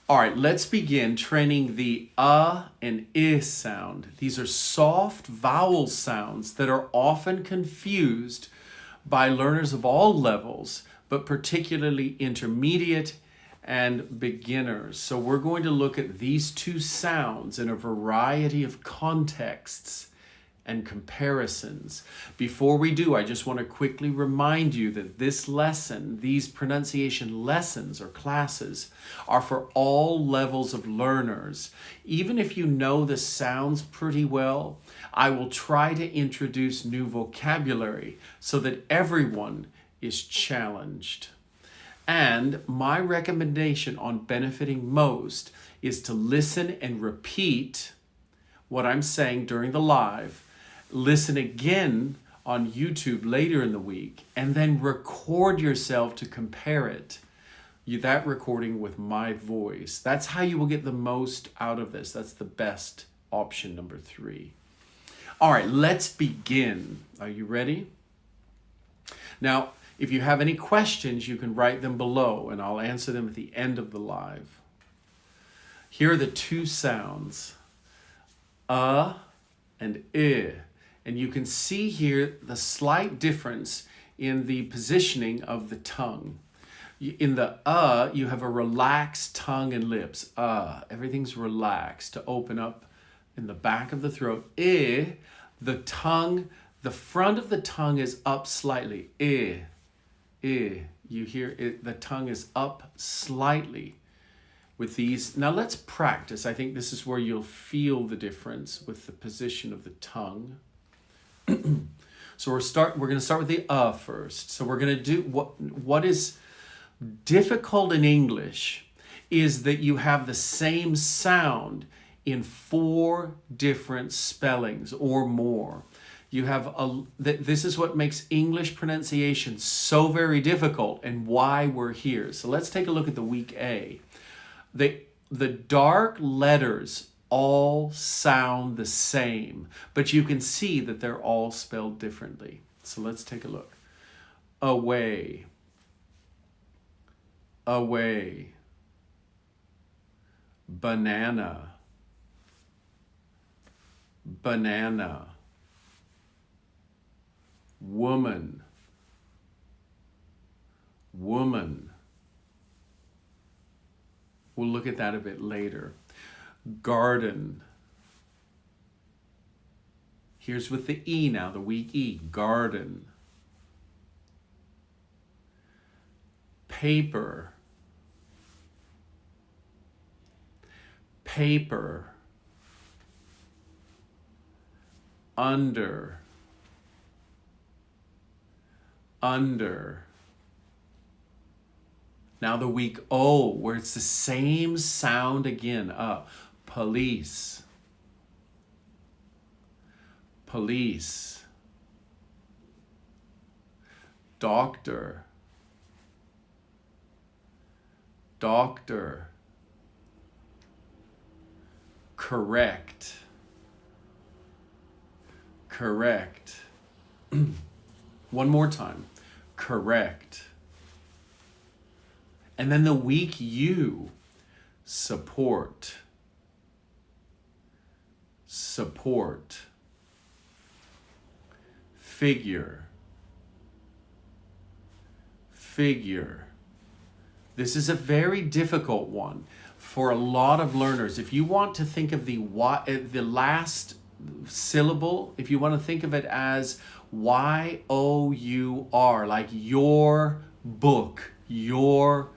All right, let's begin training the and I sound. These are soft vowel sounds that are often confused by learners of all levels, but particularly intermediate and beginners. So we're going to look at these two sounds in a variety of contexts and comparisons. Before we do, I just want to quickly remind you that this lesson, these pronunciation lessons or classes, are for all levels of learners. Even if you know the sounds pretty well, I will try to introduce new vocabulary so that everyone is challenged. And my recommendation on benefiting most is to listen and repeat what I'm saying during the live. Listen again on YouTube later in the week, and then record yourself to compare it. That recording with my voice. That's how you will get the most out of this. That's the best option, number 3. All right, let's begin. Are you ready? Now, if you have any questions, you can write them below, and I'll answer them at the end of the live. Here are the two sounds, and I. And you can see here the slight difference in the positioning of the tongue. In the you have a relaxed tongue and lips. Everything's relaxed to open up in the back of the throat. I, the tongue, the front of the tongue is up slightly. I. You hear it, the tongue is up slightly with these. Now let's practice. I think this is where you'll feel the difference with the position of the tongue. So we're going to start with the first. So we're going to do what is difficult in English is that you have the same sound in 4 different spellings or more. You have this is what makes English pronunciation so very difficult and why we're here. So let's take a look at the week A. The dark letters all sound the same, but you can see that they're all spelled differently. So let's take a look. Away, away, banana, banana, woman, woman. We'll look at that a bit later. Garden. Here's with the E now, the weak E. Garden. Paper. Paper. Under. Under. Now the weak O, where it's the same sound again. Police. Police. Doctor. Doctor. Correct. Correct. One more time. Correct. And then the weak U. Support. Support. Figure. Figure. This is a very difficult one for a lot of learners. If you want to think of the last syllable, if you want to think of it as Y-O-U-R, like your book, your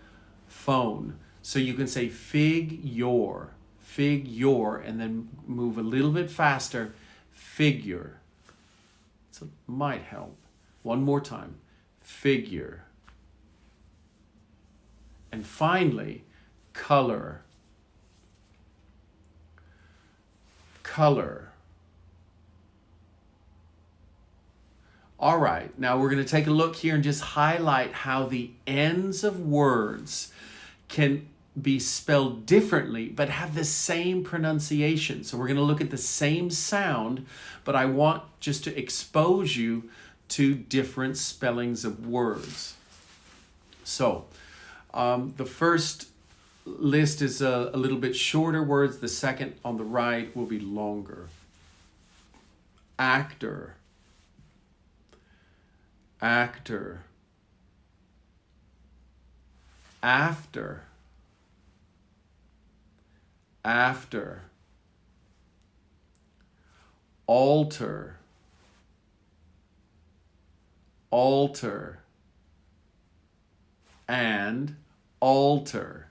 phone. So you can say figure, and then move a little bit faster, figure. So it might help. One more time, figure. And finally, color. Color. All right, now we're going to take a look here and just highlight how the ends of words can be spelled differently but have the same pronunciation. So we're going to look at the same sound, but I want just to expose you to different spellings of words. So the first list is a little bit shorter words. The second on the right will be longer. Actor, actor, after, after, alter, alter, and alter,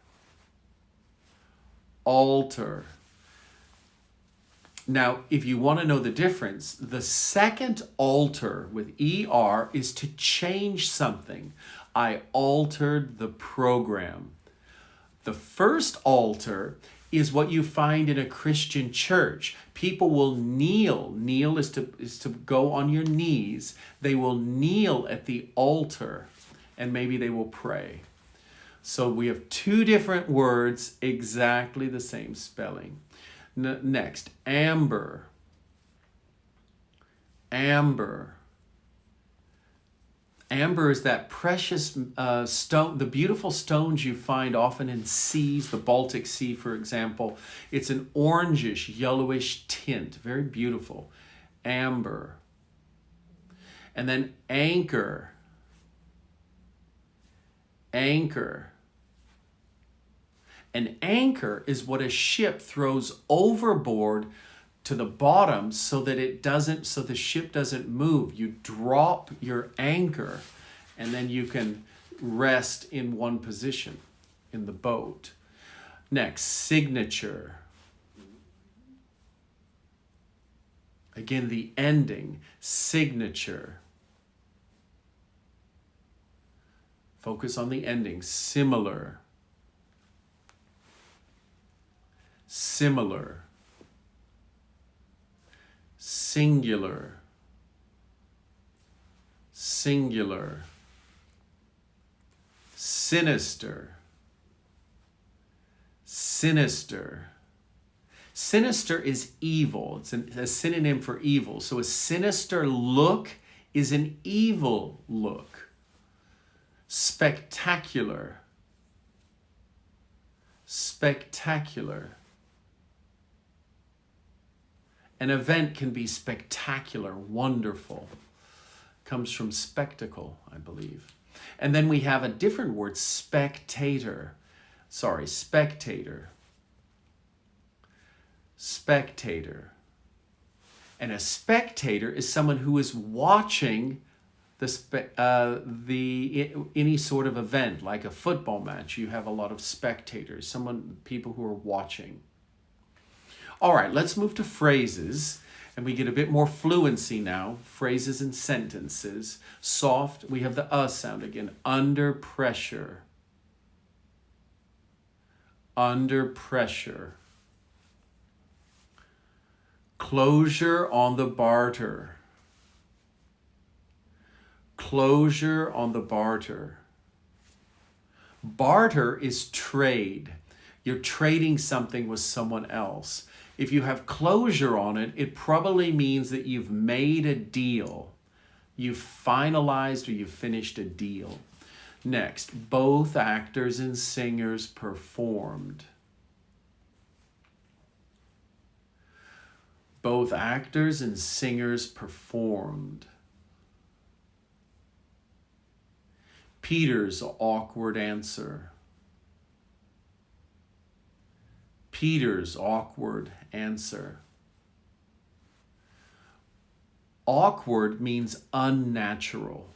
alter. Now, if you want to know the difference, the second alter with ER is to change something. I altered the program. The first alter is what you find in a Christian church. People will kneel. Kneel is to go on your knees. They will kneel at the altar and maybe they will pray. So we have two different words, exactly the same spelling. Next, amber, amber. Amber is that precious stone, the beautiful stones you find often in seas, the Baltic Sea, for example. It's an orangish, yellowish tint, very beautiful. Amber. And then anchor, anchor. An anchor is what a ship throws overboard to the bottom so that the ship doesn't move. You drop your anchor and then you can rest in one position in the boat. Next, signature. Again, the ending, signature. Focus on the ending, similar. Similar, singular, singular, sinister, sinister. Sinister is evil. It's a synonym for evil. So a sinister look is an evil look. Spectacular, spectacular. An event can be spectacular, wonderful. Comes from spectacle, I believe. And then we have a different word, spectator. Spectator. Spectator. And a spectator is someone who is watching any sort of event, like a football match. You have a lot of spectators, people who are watching. All right, let's move to phrases, and we get a bit more fluency now. Phrases and sentences. Soft, we have the sound again. Under pressure. Under pressure. Closure on the barter. Closure on the barter. Barter is trade. You're trading something with someone else. If you have closure on it, it probably means that you've made a deal. You've finalized or you've finished a deal. Next, both actors and singers performed. Both actors and singers performed. Peter's awkward answer. Peter's awkward answer. Awkward means unnatural.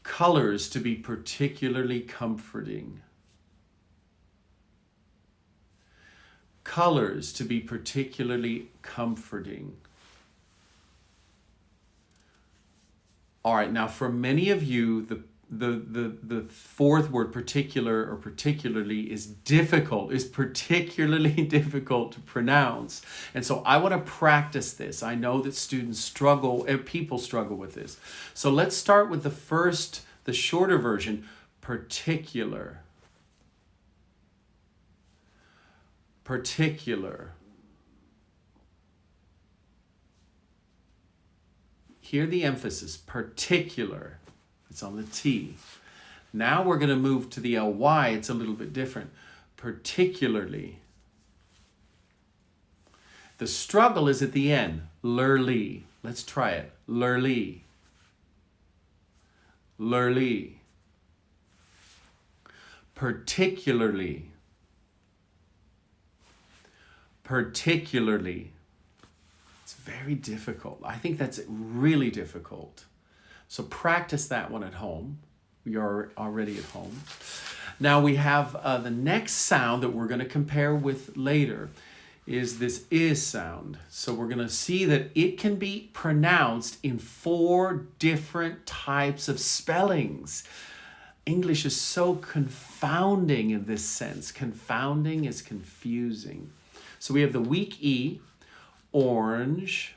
Colors to be particularly comforting. Colors to be particularly comforting. All right, now for many of you, the fourth word, particular or particularly, is particularly difficult to pronounce. And so I want to practice this. I know that people struggle with this. So let's start with the shorter version, particular. Particular. Hear the emphasis, particular. It's on the T. Now we're going to move to the ly. It's a little bit different. Particularly. The struggle is at the end. Lurly. Let's try it. Lurly. Lurly. Particularly. Particularly. It's very difficult. I think that's really difficult. So practice that one at home. You're already at home. Now we have the next sound that we're going to compare with later is this is sound. So we're going to see that it can be pronounced in 4 different types of spellings. English is so confounding in this sense. Confounding is confusing. So we have the weak E, orange,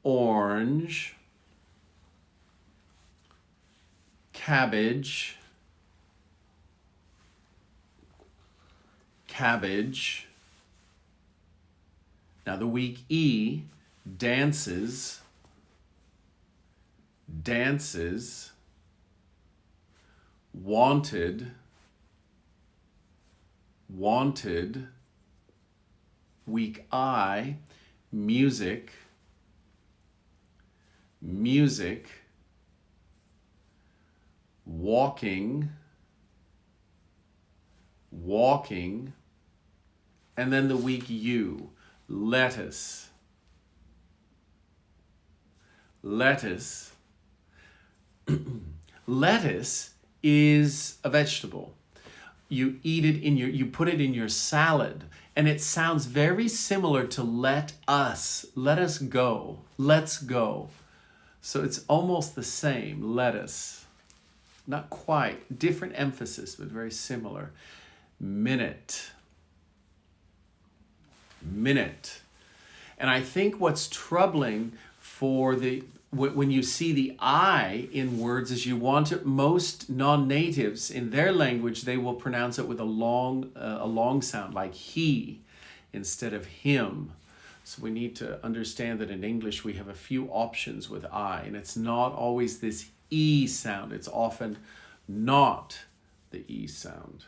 orange, cabbage, cabbage. Now the weak E, dances, dances, wanted, wanted. Weak I, music, music. Walking, walking. And then the weak U, lettuce, lettuce. Lettuce is a vegetable. You eat it you put it in your salad, and it sounds very similar to let us go, let's go. So it's almost the same, lettuce. Not quite, different emphasis, but very similar. Minute, minute. And I think what's troubling for when you see the I in words is you want it, most non-natives in their language, they will pronounce it with a long sound, like he instead of him. So we need to understand that in English we have a few options with I, and it's not always this E sound. It's often not the E sound.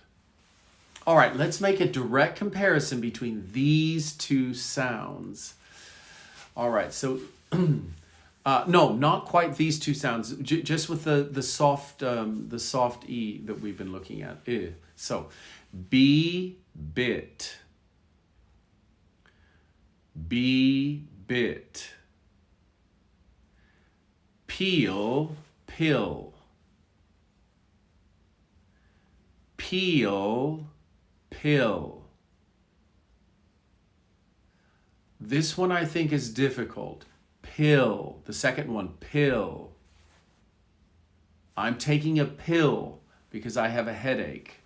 All right, let's make a direct comparison between these 2 sounds. All right, so no, not quite these 2 sounds. Just with the soft E that we've been looking at. So, be bit, be bit, peel, pill, peel, pill. This one I think is difficult. Pill, the second one, pill. I'm taking a pill because I have a headache.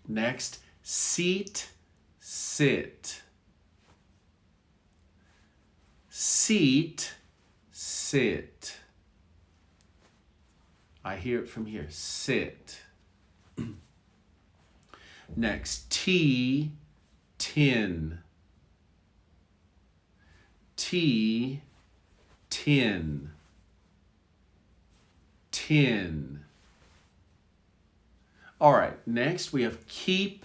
Next, seat, sit. Seat, sit. I hear it from here, sit. Next, tea, tin. Tea, tin. Tin. All right, next we have keep,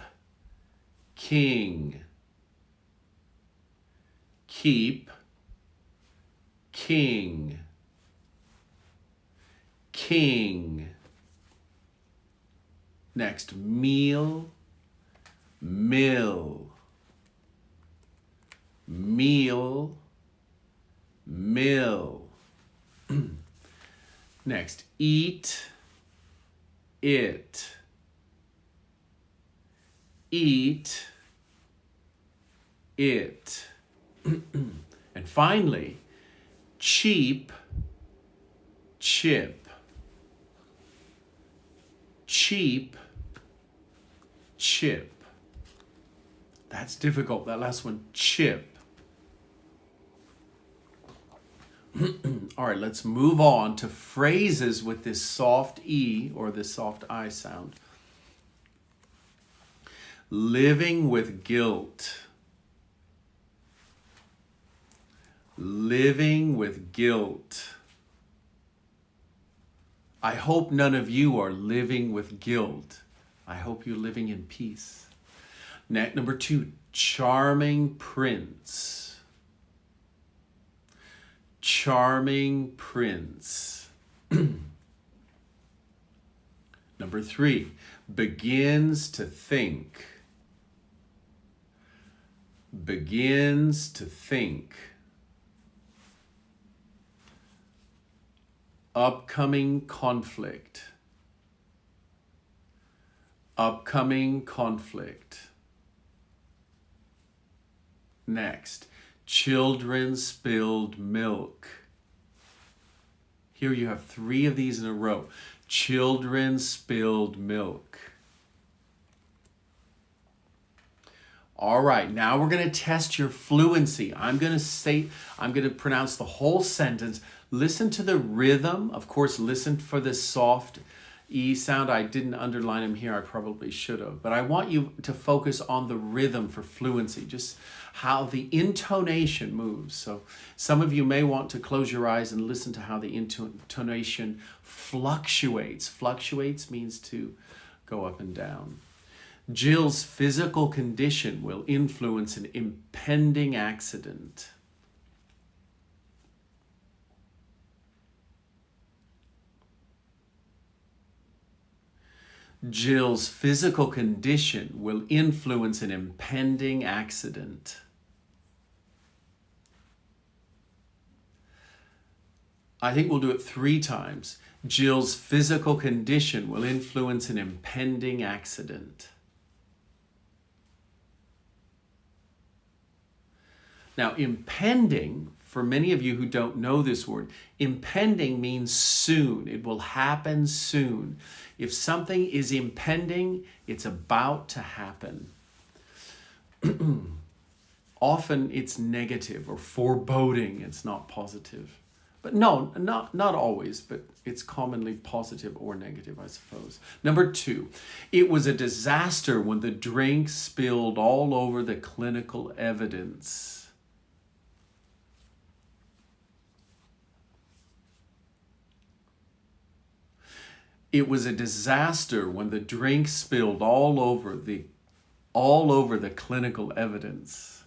king. Keep, king. King. Next, meal, mill. Meal, mill. Next, eat, it. Eat, it. And finally, cheap, chip. Cheap, chip. That's difficult, that last one, chip. All right, let's move on to phrases with this soft E or this soft I sound. Living with guilt. Living with guilt. I hope none of you are living with guilt. I hope you're living in peace. Number 2, charming prince. Charming prince. Number 3, begins to think. Begins to think. Upcoming conflict. Upcoming conflict. Next, children spilled milk. Here you have 3 of these in a row. Children spilled milk. All right, now we're going to test your fluency. I'm going to pronounce the whole sentence. Listen to the rhythm. Of course, listen for this soft E sound. I didn't underline them here. I probably should have. But I want you to focus on the rhythm for fluency, just how the intonation moves. So some of you may want to close your eyes and listen to how the intonation fluctuates. Fluctuates means to go up and down. Jill's physical condition will influence an impending accident. Jill's physical condition will influence an impending accident. I think we'll do it 3 times. Jill's physical condition will influence an impending accident. Now, impending, for many of you who don't know this word, impending means soon. It will happen soon. If something is impending, it's about to happen. Often it's negative or foreboding. It's not positive. But no, not always, but it's commonly positive or negative, I suppose. Number 2, it was a disaster when the drink spilled all over the clinical evidence. It was a disaster when the drink spilled all over the clinical evidence.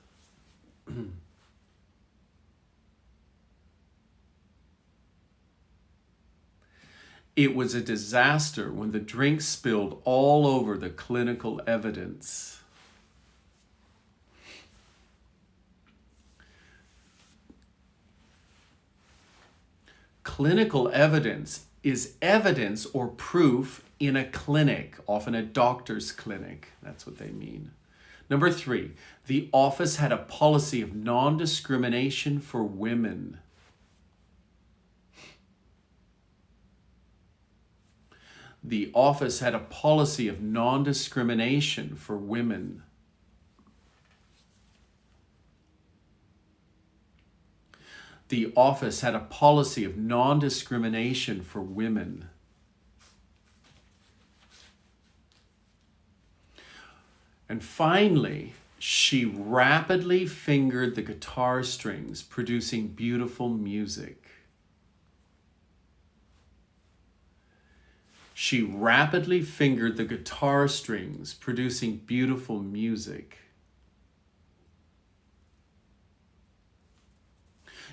It was a disaster when the drink spilled all over the clinical evidence. Clinical evidence is evidence or proof in a clinic, often a doctor's clinic. That's what they mean. Number 3, the office had a policy of non-discrimination for women. The office had a policy of non-discrimination for women. The office had a policy of non-discrimination for women. And finally, she rapidly fingered the guitar strings, producing beautiful music. She rapidly fingered the guitar strings, producing beautiful music.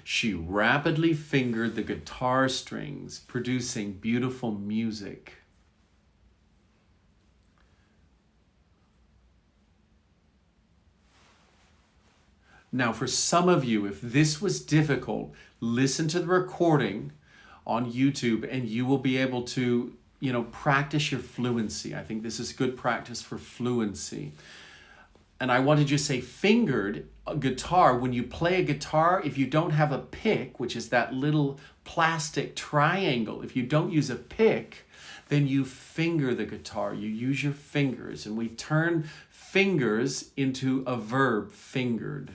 She rapidly fingered the guitar strings, producing beautiful music. Now, for some of you, if this was difficult, listen to the recording on YouTube and you will be able to, practice your fluency. I think this is good practice for fluency. And I wanted you to say fingered a guitar. When you play a guitar, if you don't have a pick, which is that little plastic triangle, if you don't use a pick, then you finger the guitar. You use your fingers. And we turn fingers into a verb, fingered.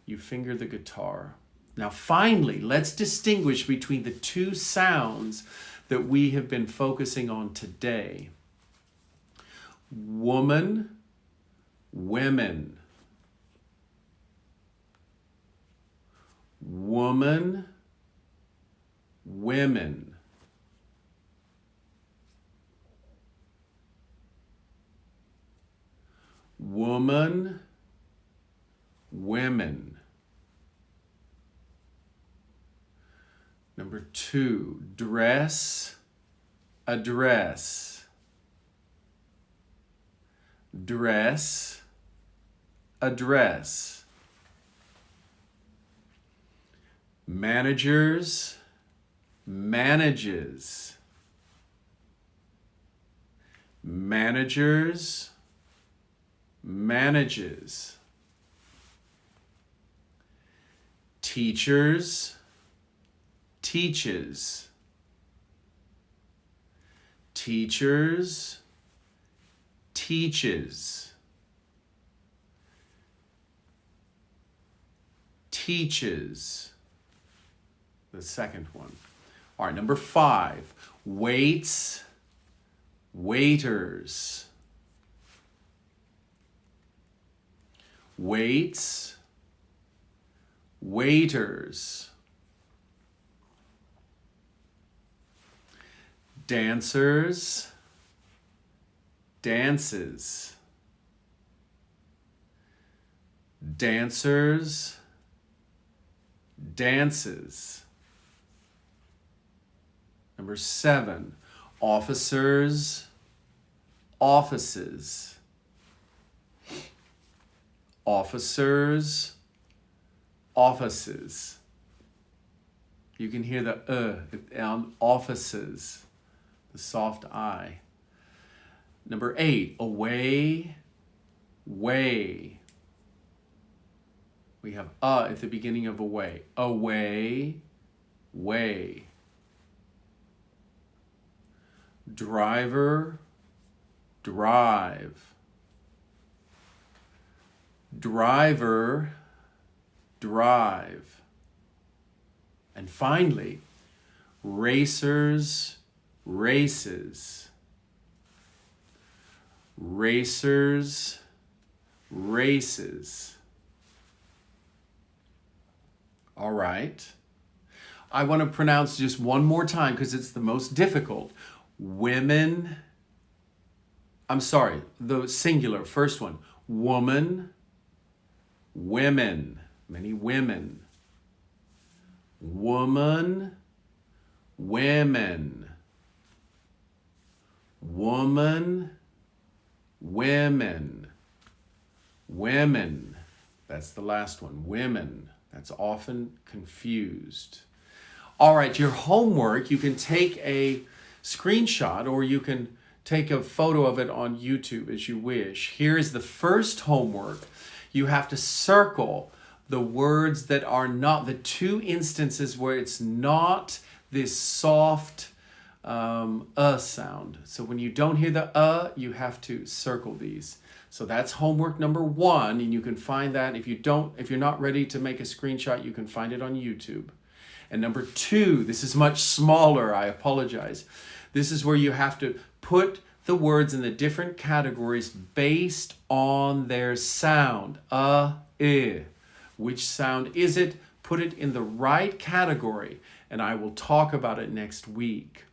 You finger the guitar. Now, finally, let's distinguish between the 2 sounds that we have been focusing on today. Woman, women. Woman, women. woman, women. Number 2, dress, address. Dress, address. Managers, manages. Managers, manages. Teachers, teaches. Teachers, teaches. Teaches. The second one. All right, number 5. Waits, waiters. Waits, waiters. Dancers, dances. Dancers, dances. Number 7, officers, offices. Officers, offices. You can hear the on offices, the soft I. Number 8, away, way. We have at the beginning of away. Away, way. Driver, drive. Driver, drive. And finally, racers, races. Racers, races. All right. I want to pronounce just one more time because it's the most difficult. Women, I'm sorry, the singular, first one. Woman, women, many women. Woman, women. Woman, women. Women, that's the last one, women. That's often confused. All right, your homework, you can take a screenshot or you can take a photo of it on YouTube as you wish. Here is the first homework. You have to circle the words that are not, the 2 instances where it's not this soft sound. So when you don't hear the you have to circle these. So that's homework number 1, and you can find that if you're not ready to make a screenshot, you can find it on YouTube. And number 2, this is much smaller, I apologize. This is where you have to put the words in the different categories based on their sound. Which sound is it? Put it in the right category, and I will talk about it next week.